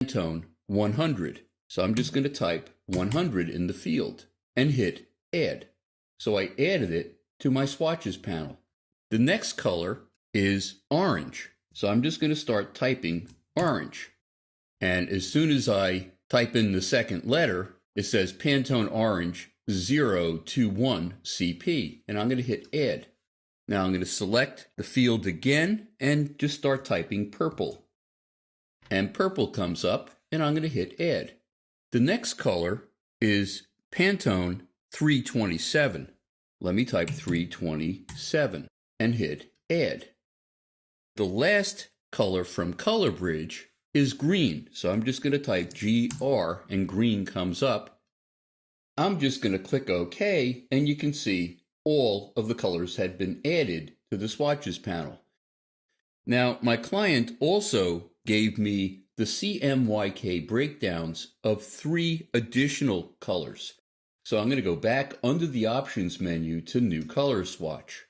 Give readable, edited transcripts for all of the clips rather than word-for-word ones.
Pantone 100. So I'm just going to type 100 in the field and hit Add. So I added it to my swatches panel. The next color is orange. So I'm just going to start typing orange. And as soon as I type in the second letter, it says Pantone Orange 021 CP. And I'm going to hit Add. Now I'm going to select the field again and just start typing purple. And purple comes up, and I'm going to hit Add. The next color is Pantone 327. Let me type 327 and hit Add. The last color from Color Bridge is green, so I'm just going to type GR and green comes up. I'm just going to click OK, and you can see all of the colors had been added to the swatches panel. Now, my client also gave me the CMYK breakdowns of 3 additional colors. So I'm going to go back under the options menu to New Color Swatch.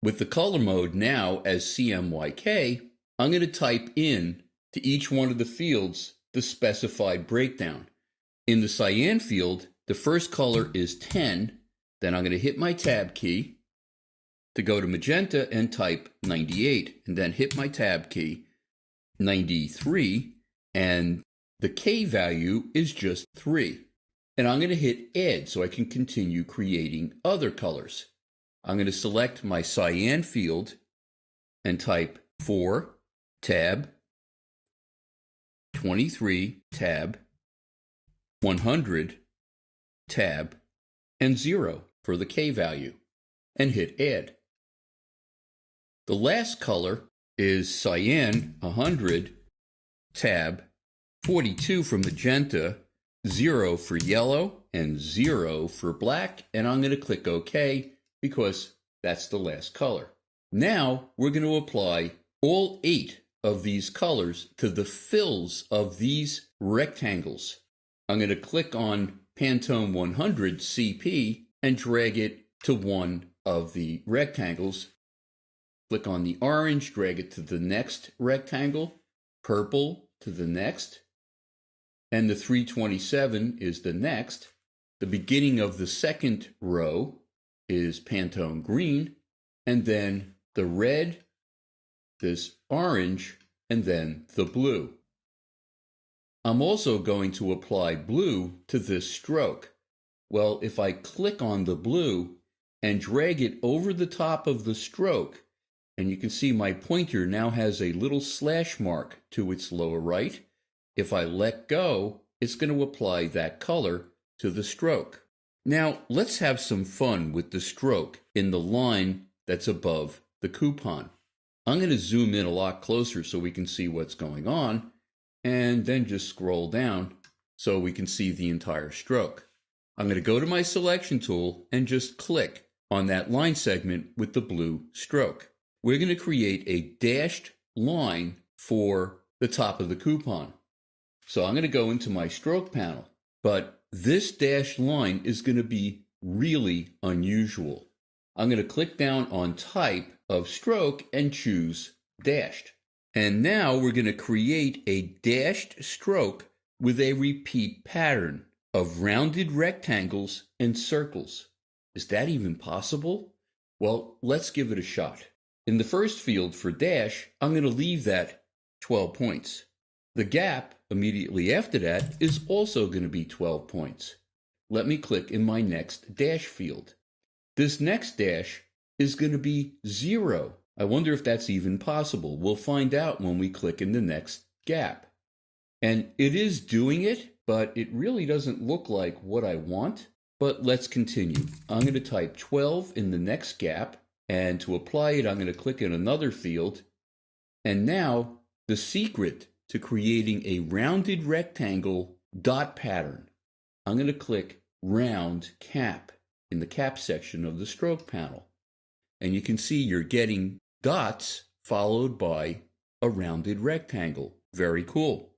With the color mode now as CMYK, I'm going to type in to each one of the fields the specified breakdown. In the cyan field, the first color is 10. Then I'm going to hit my Tab key to go to magenta and type 98, and then hit my Tab key, 93, and the K value is just 3. And I'm going to hit Add so I can continue creating other colors. I'm going to select my cyan field and type 4, Tab, 23, Tab, 100, Tab, and 0 for the K value, and hit Add. The last color is cyan 100, Tab, 42 for magenta, 0 for yellow, and 0 for black, and I'm going to click OK because that's the last color. Now we're going to apply all 8 of these colors to the fills of these rectangles. I'm going to click on Pantone 100 CP and drag it to one of the rectangles. Click on the orange, drag it to the next rectangle, purple to the next, and the 327 is the next. The beginning of the second row is Pantone green, and then the red, this orange, and then the blue. I'm also going to apply blue to this stroke. Well, if I click on the blue and drag it over the top of the stroke, and you can see my pointer now has a little slash mark to its lower right. If I let go, it's going to apply that color to the stroke. Now, let's have some fun with the stroke in the line that's above the coupon. I'm going to zoom in a lot closer so we can see what's going on, and then just scroll down so we can see the entire stroke. I'm going to go to my selection tool and just click on that line segment with the blue stroke. We're going to create a dashed line for the top of the coupon. So I'm going to go into my stroke panel, but this dashed line is going to be really unusual. I'm going to click down on Type of Stroke and choose Dashed. And now we're going to create a dashed stroke with a repeat pattern of rounded rectangles and circles. Is that even possible? Well, let's give it a shot. In the first field for dash, I'm going to leave that 12 points. The gap immediately after that is also going to be 12 points. Let me click in my next dash field. This next dash is going to be 0. I wonder if that's even possible. We'll find out when we click in the next gap. And it is doing it, but it really doesn't look like what I want. But let's continue. I'm going to type 12 in the next gap, and to apply it, I'm going to click in another field. And now, the secret to creating a rounded rectangle dot pattern. I'm going to click Round Cap in the cap section of the stroke panel. And you can see you're getting dots followed by a rounded rectangle. Very cool.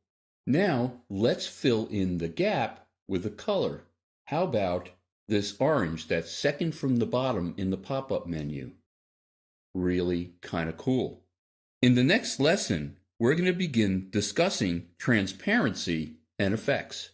Now, let's fill in the gap with a color. How about this orange that's second from the bottom in the pop-up menu? Really kind of cool. In the next lesson, we're going to begin discussing transparency and effects.